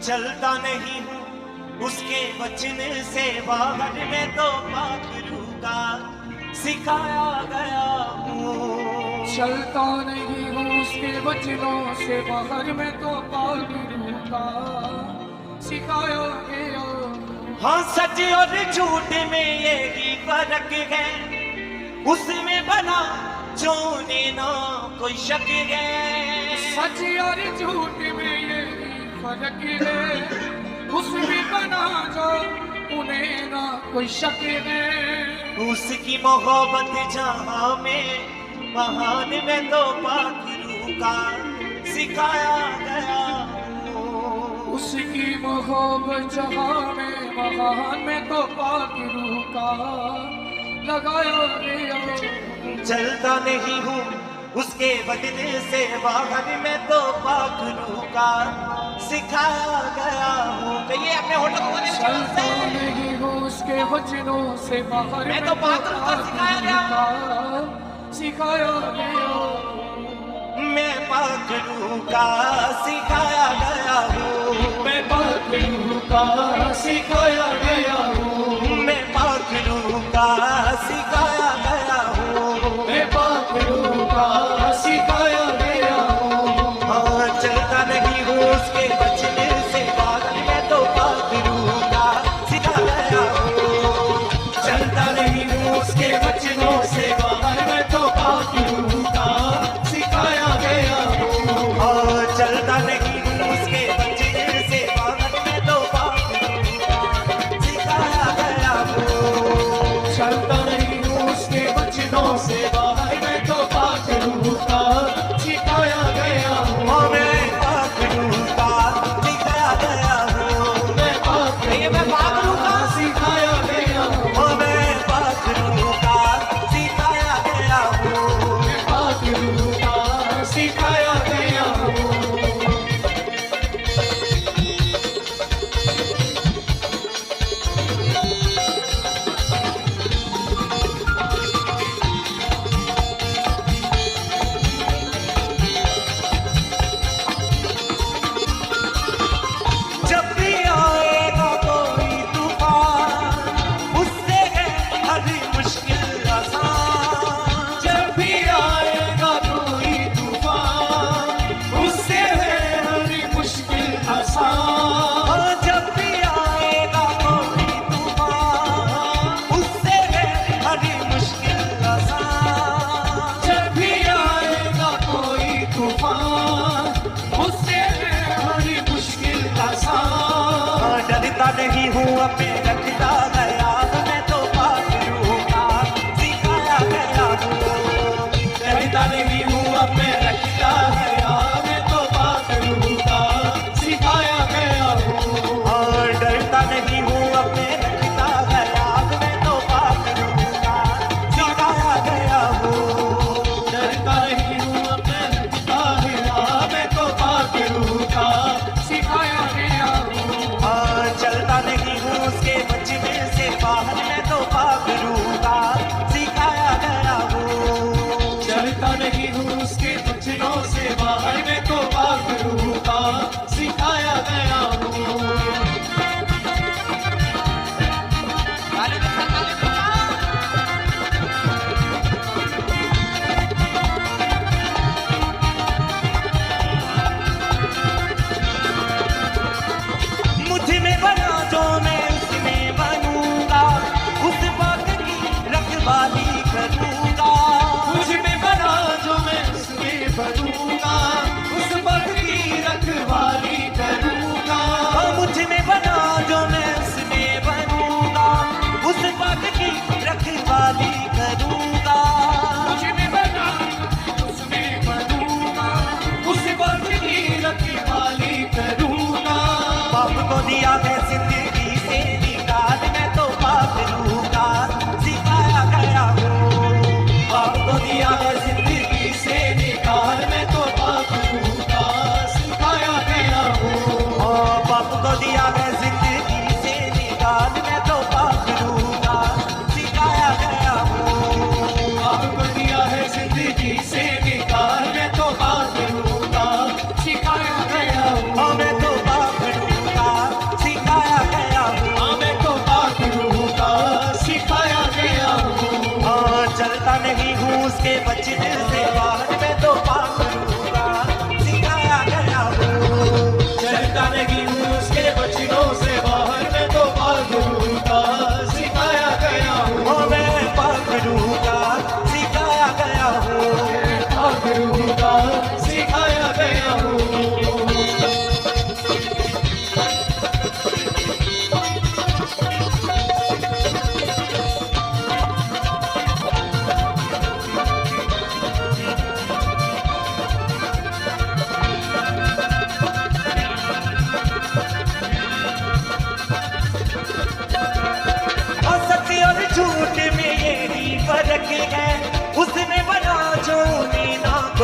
चलता नहीं हूँ उसके वचन से बाहर में तो पाखरू का सिखाया गया हूँ। चलता नहीं हूँ उसके वचनों से बाहर में तो पाखरू का सिखाया गया। हाँ सच और झूठ में यही फर्क है, उसमें बना जोने ना कोई शक है। सच और झूठ में यही फर्क है, उसमें बना जो उन्हें ना कोई शक है। उसकी मोहब्बत जहाँ में महान में तो पाखरू का सिखाया गया। उसकी मोहब्बत जहाँ में महान में तो पाखरू का लगाया गया। चलता नहीं हूँ उसके वचन से बाहर में तो पाखरू का सिखाया गया हूँ। कहिए अपने होठों को बोले। चलता नहीं हूँ उसके वचनों से बाहर मैं तो पाखरू का सिखाया गया। मैं पाखरू का सिखाया गया हूँ। मैं पाखरू का सिखाया गया हूँ। मैं पाखरू का सिखाया गया हूँ। मैं पाखरू का सिखाया गया हूँ। हाँ चलता नहीं हूँ उसके वचन से बाहर में तो पाखरू का सिखाया गया हूँ। चलता नहीं हूँ उसके वचनों से बाहर में तो पाखरू का सिखाया गया हूँ। हाँ चलता नहीं हूँ उसके वचन से बाहर में तो पाखरू का सिखाया गया हूँ। चलता नहीं हूँ उसके वचनों से बाहर में तो पाखरू का सिखाया गया हूँ। हाँ मैं पाखरू का सिखाया गया हूँ। मैं पाखरू का सिखाया गया हूँ। हाँ मैं पाखरू का सिखाया गया हूँ। मैं पाखरू का सिखाया गया हूँ। जब भी आएगा कोई तूफान उससे है हर मुश्किल आसान। जब भी आएगा कोई तूफान उससे है हर मुश्किल आसान। हाँ जब भी आएगा कोई तूफान उससे है हर मुश्किल आसान। जब भी आएगा कोई तूफान उससे है हर मुश्किल आसान। हाँ डरता नहीं हूँ अपने रखता गया मैं तो पाखरू का सिखाया गया हूँ। डरता नहीं हूँ अब मैं रखता गया मैं तो पाखरू का सिखाया गया हूँ। और डरता नहीं हूँ अपने रखता गया मैं तो पाखरू का सिखाया गया हूँ। डरता नहीं हूँ अब मैं रखता गया मैं तो पाखरू का सिखाया गया हूँ। और चलता नहीं हूँ उसके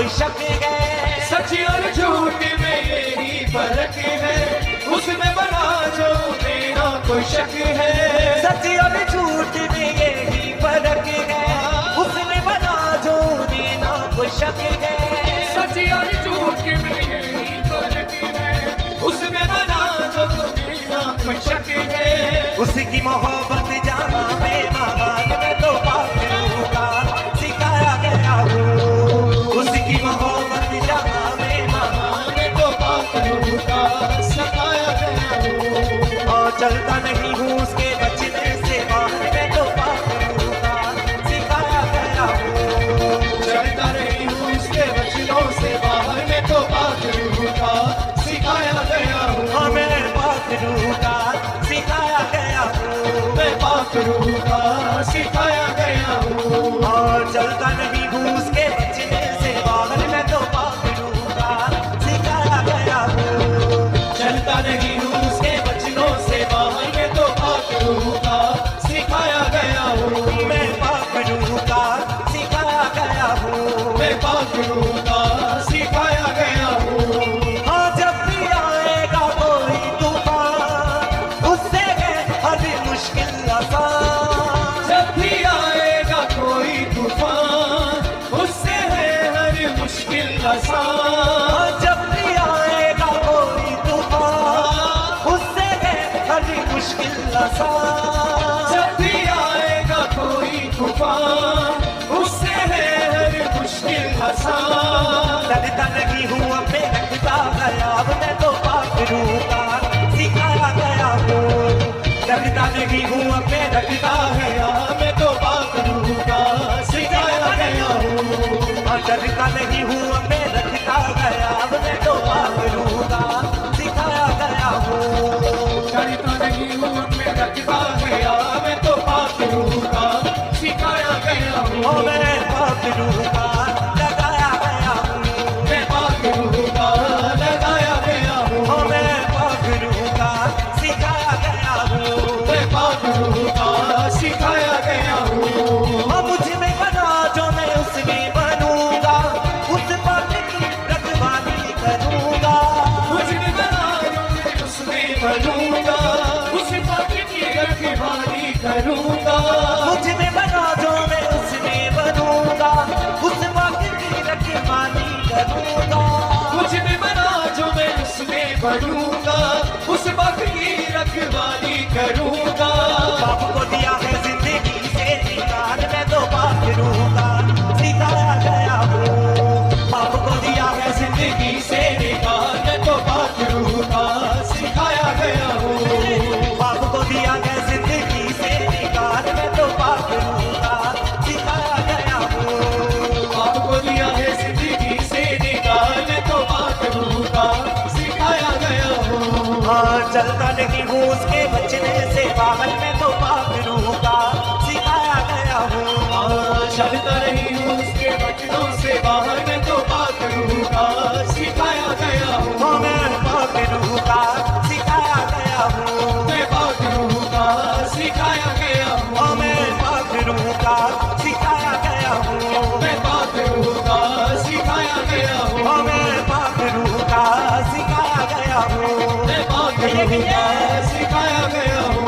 कोई शक है। सच और झूठ में यही फर्क है, उसमें बना जो मेरा कोई शक है। सच और झूठ में यही फर्क है, उसमें बना जो मेरा कोई शक है। सच और झूठ में यही फर्क है, उसमें बना जो मेरा कोई शक है। उसकी मोहब्बत जाना में महान में तो पाखरू का सिखाया गया हूँ। उसकी मोहब्बत जाना में महान में तो पाखरू का सिखाया गया हूँ। और चलता नहीं हूँ उसके बचने से बाहर में तो पाखरू का सिखाया गया हूँ। चलता नहीं हूँ उसके बचनों से बाहर में तो पाखरू का सिखाया गया हूँ। हमें पाखरू का सिखाया गया हूँ। मैं पाखरू का सिखाया गया हूँ। और चलता नहीं हूँ उसके बचने से बाहर में तो पाखरू का सिखाया गया हूँ। चलता नहीं हूँ उसके बचनों से बाहर में तो पाखरू का सिखाया गया हूँ। मैं पाखरू का सिखाया गया हूँ। मैं पाखरू का सिखाया गया हूँ। हाँ जब भी आएगा कोई तूफान, उससे है हर मुश्किल आसान। जब भी आएगा कोई तूफान, उससे है हर मुश्किल आसान। हाँ जब भी आएगा कोई तूफान, उससे है हर मुश्किल आसान। जब भी आएगा कोई तूफान, उससे है हर मुश्किल आसान। लगता नहीं हूँ अपने रखता गया, अब मैं तो पाखरू का सिखाया गया हूँ। लगता नहीं हूँ अपने रखता गया मैं तो पाखरू का सिखाया गया हूँ। और डरता नहीं हूँ अपने रखता गया, अब मैं तो पाखरू का सिखाया गया हूँ। डरता नहीं हूँ मैं रखता गया मैं तो पाखरू का सिखाया गया हूँ। ओ मैं पाखरू का लगाया गया हूँ। मैं पाखरू का लगाया गया हूँ। ओ मैं पाखरू का सिखाया गया हूँ। मैं पाखरू का सिखाया गया हूँ। और मुझ में बना जो मैं उसमें बनूंगा, उस बात की रखवाली करूंगा। मुझे बना जो मैं उसमें बनूंगा, उस पद की रखवाली करूंगा। मुझ में बना जो मैं उसमें बनूंगा, उस बात की रखवाली करूंगा। मुझे बना जो मैं उसमें बनूंगा, उस पद की रखवाली करूंगा। बाप को दिया है जिंदगी से निकाल, मैं तो पाखरू का सिखाया गया हूँ। बाप को दिया है जिंदगी से निकाल, मैं तो पाखरू का सिखाया गया हूँ। बाप को दिया है जिंदगी से निकाल, मैं तो पाखरू का सिखाया गया हूँ। बाप को दिया है जिंदगी से निकाल, मैं तो पाखरू का सिखाया गया हूँ। हाँ चलता नहीं हूँ उसके बचने से बाहर में तो पाखरू का सिखाया गया हूँ। चलता नहीं हूँ उसके बचनों से बाहर में तो पाखरू का सिखाया गया हूँ। हाँ मैं पाखरू का सिखाया गया हूँ। मैं पाखरू का सिखाया गया हूँ। हाँ मैं पाखरू का सिखाया गया हूँ। मैं पाखरू का सिखाया गया हूँ। हाँ मैं पाखरू का सिखाया गया हूँ। मैं पाखरू का सिखाया गया हूँ।